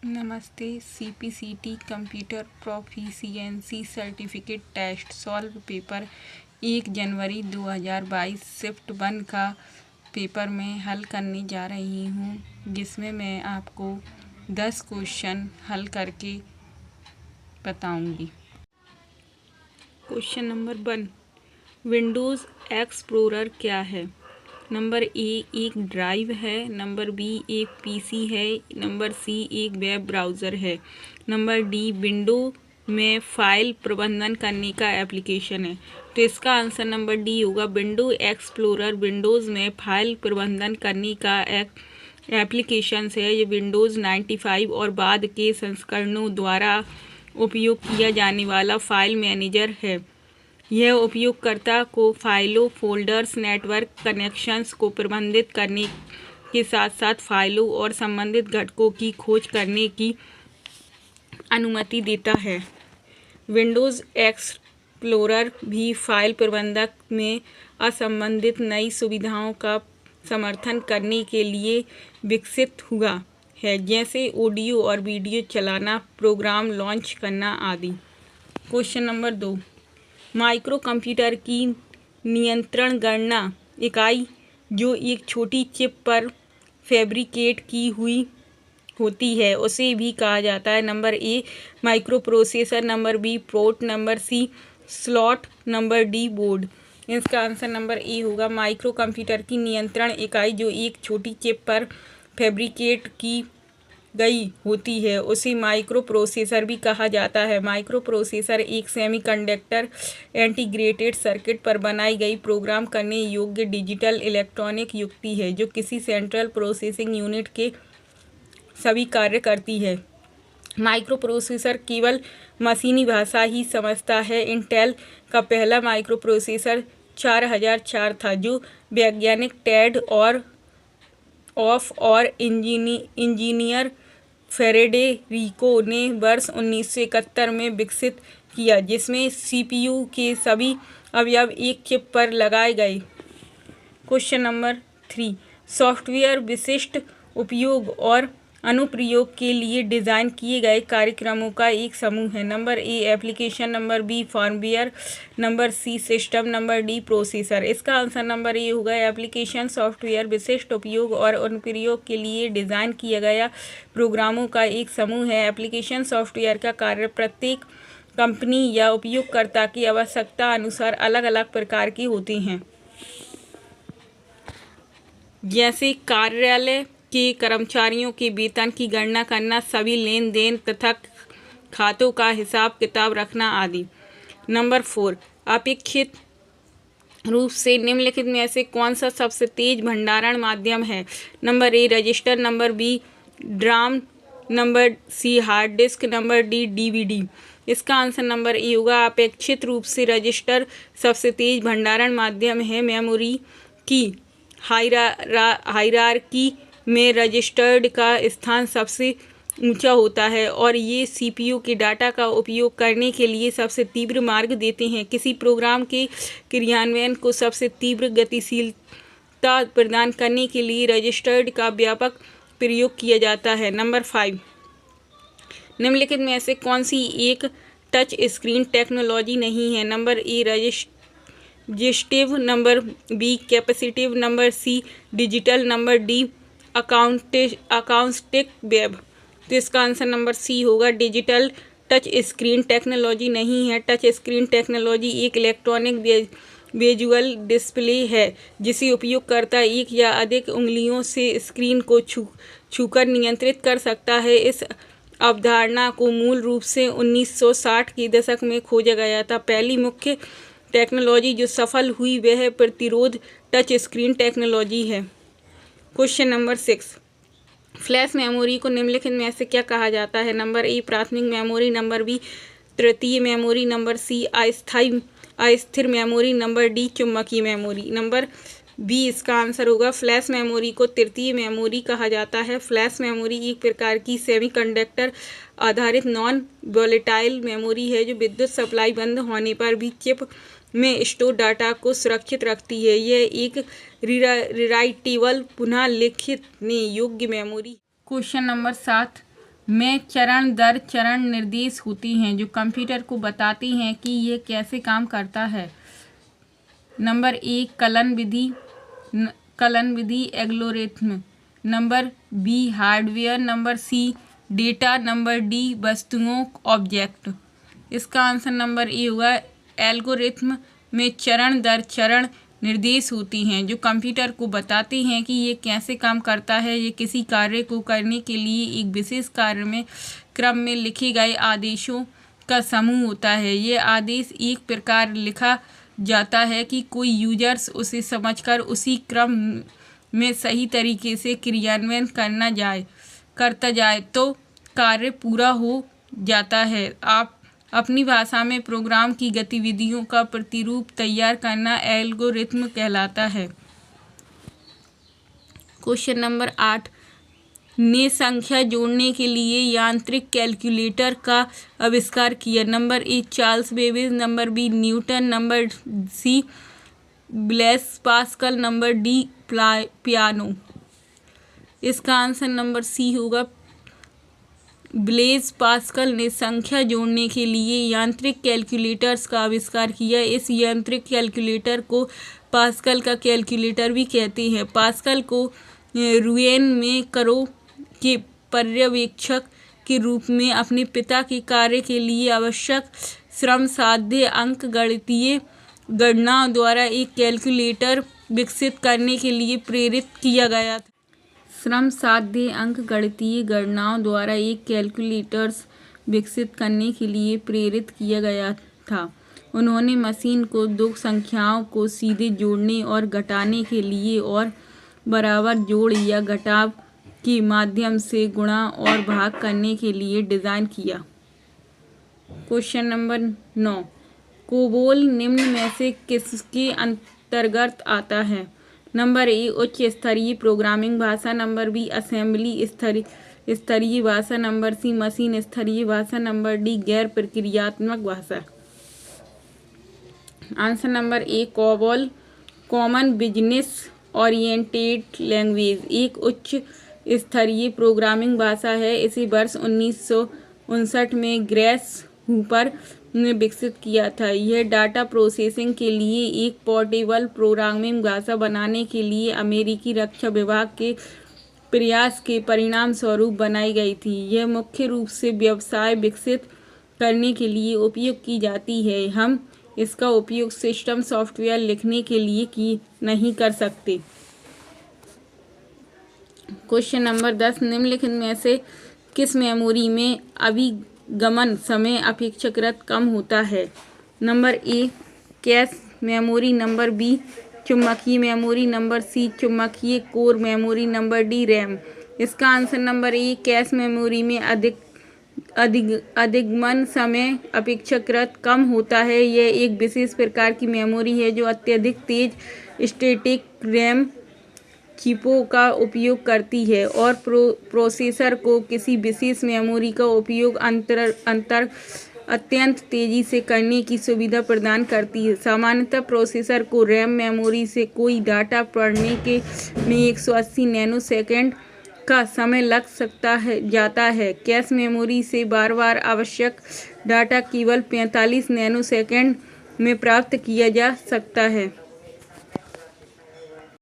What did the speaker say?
नमस्ते। CPCT computer proficiency certificate test solve paper 1 जनवरी 2022 shift 1 का पेपर मैं हल करने जा रही हूँ, जिसमें मैं आपको 10 क्वेश्चन हल करके बताऊँगी। क्वेश्चन नंबर 1, विंडोज़ एक्सप्लोरर क्या है? नंबर ए एक ड्राइव है, नंबर बी एक पीसी है, नंबर सी एक वेब ब्राउज़र है, नंबर डी विंडो में फ़ाइल प्रबंधन करने का एप्लीकेशन है। तो इसका आंसर नंबर डी होगा। विंडो एक्सप्लोरर विंडोज़ में फ़ाइल प्रबंधन करने का एक एप्लीकेशन है। ये विंडोज़ 95 और बाद के संस्करणों द्वारा उपयोग किया जाने वाला फ़ाइल मैनेजर है। यह उपयोगकर्ता को फाइलों, फ़ोल्डर्स, नेटवर्क कनेक्शंस को प्रबंधित करने के साथ साथ फाइलों और संबंधित घटकों की खोज करने की अनुमति देता है। विंडोज़ एक्सप्लोरर भी फाइल प्रबंधक में असंबंधित नई सुविधाओं का समर्थन करने के लिए विकसित हुआ है, जैसे ऑडियो और वीडियो चलाना, प्रोग्राम लॉन्च करना आदि। क्वेश्चन नंबर 2, माइक्रो कंप्यूटर की नियंत्रण गणना इकाई जो एक छोटी चिप पर फैब्रिकेट की हुई होती है उसे भी कहा जाता है। Number A microprocessor, number B port, number C slot, number D board. इसका आंसर नंबर ए होगा। माइक्रो कंप्यूटर की नियंत्रण इकाई जो एक छोटी चिप पर फैब्रिकेट की गई होती है उसे माइक्रो प्रोसेसर भी कहा जाता है। माइक्रो प्रोसेसर एक सेमीकंडक्टर इंटीग्रेटेड सर्किट पर बनाई गई प्रोग्राम करने योग्य डिजिटल इलेक्ट्रॉनिक युक्ति है जो किसी सेंट्रल प्रोसेसिंग यूनिट के सभी कार्य करती है। माइक्रो प्रोसेसर केवल मशीनी भाषा ही समझता है। इंटेल का पहला माइक्रो प्रोसेसर 4004 था, जो वैज्ञानिक टेड और इंजीनियर फेडेरिको ने वर्ष 1971 में विकसित किया, जिसमें सीपीयू के सभी अवयव एक चिप पर लगाए गए। क्वेश्चन नंबर 3, सॉफ्टवेयर विशिष्ट उपयोग और अनुप्रयोग के लिए डिज़ाइन किए गए कार्यक्रमों का एक समूह है। Number A application, number B firmware, number C system, number D processor. इसका आंसर नंबर ए होगा। एप्लीकेशन सॉफ्टवेयर विशिष्ट उपयोग और अनुप्रयोग के लिए डिज़ाइन किया गया प्रोग्रामों का एक समूह है। एप्लीकेशन सॉफ्टवेयर का कार्य प्रत्येक कंपनी या उपयोगकर्ता की आवश्यकता अनुसार अलग अलग प्रकार के होते हैं, जैसे कार्यालय के कर्मचारियों के वेतन की गणना करना, सभी लेन देन तथा खातों का हिसाब किताब रखना आदि। नंबर 4, अपेक्षित रूप से निम्नलिखित में से कौन सा सबसे तेज भंडारण माध्यम है? Number A register, number B DRAM, number C hard disk, number D DVD. इसका आंसर नंबर ए होगा। अपेक्षित रूप से रजिस्टर सबसे तेज भंडारण माध्यम है। मेमोरी की हायरार्की में रजिस्टर्ड का स्थान सबसे ऊंचा होता है और ये सीपीयू के डाटा का उपयोग करने के लिए सबसे तीव्र मार्ग देते हैं। किसी प्रोग्राम के क्रियान्वयन को सबसे तीव्र गतिशीलता प्रदान करने के लिए रजिस्टर्ड का व्यापक प्रयोग किया जाता है। नंबर 5, निम्नलिखित में से कौन सी एक टच स्क्रीन टेक्नोलॉजी नहीं है? Number A resistive, number B capacitive, number C digital, number D acoustic wave. तो इसका आंसर नंबर सी होगा। डिजिटल टच स्क्रीन टेक्नोलॉजी नहीं है। टच स्क्रीन टेक्नोलॉजी एक इलेक्ट्रॉनिक विजुअल डिस्प्ले है जिसे उपयोगकर्ता एक या अधिक उंगलियों से स्क्रीन को छूकर नियंत्रित कर सकता है। इस अवधारणा को मूल रूप से 1960 के दशक में खोजा गया था। पहली मुख्य टेक्नोलॉजी जो सफल हुई वह प्रतिरोध टच स्क्रीन टेक्नोलॉजी है। क्वेश्चन नंबर 6, फ्लैश मेमोरी को निम्नलिखित में से क्या कहा जाता है? नंबर ए प्राथमिक मेमोरी, नंबर बी तृतीय मेमोरी, नंबर सी अस्थिर मेमोरी, नंबर डी चुंबकीय मेमोरी। नंबर बी इसका आंसर होगा। फ्लैश मेमोरी को तृतीय मेमोरी कहा जाता है। फ्लैश मेमोरी एक प्रकार की सेमीकंडक्टर आधारित नॉन वोलेटाइल मेमोरी है जो विद्युत सप्लाई बंद होने पर भी चिप में स्टोर डाटा को सुरक्षित रखती है। यह एक रिराइटेबल पुनः लिखने योग्य मेमोरी। क्वेश्चन नंबर 7, में चरण दर चरण निर्देश होती हैं जो कंप्यूटर को बताती हैं कि ये कैसे काम करता है। नंबर 1 कलन विधि algorithm, number B hardware, number C data, number D वस्तुओं ऑब्जेक्ट। इसका आंसर नंबर ए होगा। एल्गोरिथ्म में चरण दर चरण निर्देश होती हैं जो कंप्यूटर को बताते हैं कि ये कैसे काम करता है। ये किसी कार्य को करने के लिए एक विशेष कार्य में क्रम में लिखे गए आदेशों का समूह होता है। ये आदेश एक प्रकार लिखा जाता है कि कोई यूजर्स उसे समझकर उसी क्रम में सही तरीके से क्रियान्वयन करता जाए तो कार्य पूरा हो जाता है। आप अपनी भाषा में प्रोग्राम की गतिविधियों का प्रतिरूप तैयार करना एल्गोरिथ्म कहलाता है। क्वेश्चन नंबर 8 ने संख्या जोड़ने के लिए यांत्रिक कैलकुलेटर का आविष्कार किया। Number A Charles Babbage, number B Newton, number C Blaise Pascal, number D Peano. इसका आंसर नंबर सी होगा। ब्लेज पास्कल ने संख्या जोड़ने के लिए यांत्रिक कैलकुलेटर्स का आविष्कार किया। इस यांत्रिक कैलकुलेटर को पास्कल का कैलकुलेटर भी कहते हैं। पास्कल को रोuen में करों के पर्यवेक्षक के रूप में अपने पिता के कार्य के लिए आवश्यक श्रमसाध्य अंकगणितीय गणनाओं द्वारा एक कैलकुलेटर विकसित करने के लिए प्रेरित किया गया था। श्रमसाध्य अंकगणितीय गणनाओं द्वारा एक कैलकुलेटर्स विकसित करने के लिए प्रेरित किया गया था। उन्होंने मशीन को दो संख्याओं को सीधे जोड़ने और घटाने के लिए और बराबर जोड़ या घटाव के माध्यम से गुणा और भाग करने के लिए डिज़ाइन किया। क्वेश्चन नंबर 9 कोबोल निम्न में से किसके अंतर्गत आता है। नंबर ए उच्च स्तरीय प्रोग्रामिंग भाषा, नंबर बी असेंबली स्तरीय भाषा, नंबर सी मशीन स्तरीय भाषा, नंबर डी गैर प्रक्रियात्मक भाषा। आंसर नंबर ए COBOL common business oriented language एक उच्च स्तरीय प्रोग्रामिंग भाषा है। इसे वर्ष 1959 में ग्रेस हूपर ने विकसित किया था। यह डाटा प्रोसेसिंग के लिए एक पोर्टेबल प्रोग्रामिंग भाषा बनाने के लिए अमेरिकी रक्षा विभाग के प्रयास के परिणाम स्वरूप बनाई गई थी। यह मुख्य रूप से व्यवसाय विकसित करने के लिए उपयोग की जाती है। हम इसका उपयोग सिस्टम सॉफ्टवेयर लिखने के लिए नहीं कर सकते। क्वेश्चन नंबर 10 निम्नलिखित में से किस मेमोरी में अभिगमन समय अपेक्षाकृत कम होता है। Number A cache memory, number B चुंबकीय मेमोरी, नंबर सी चुंबकीय core memory, number D RAM. इसका answer number A cache memory में अधिगमन समय अपेक्षाकृत कम होता है। यह एक विशेष प्रकार की मेमोरी है जो अत्यधिक तेज स्टैटिक रैम चिपों का उपयोग करती है और प्रोसेसर को किसी विशेष मेमोरी का उपयोग अत्यंत तेजी से करने की सुविधा प्रदान करती है। सामान्यतः प्रोसेसर को रैम मेमोरी से कोई डाटा पढ़ने में 180 नैनोसेकंड का समय लग जाता है। कैश मेमोरी से बार बार आवश्यक डाटा केवल 45 नैनोसेकंड में प्राप्त किया जा सकता है।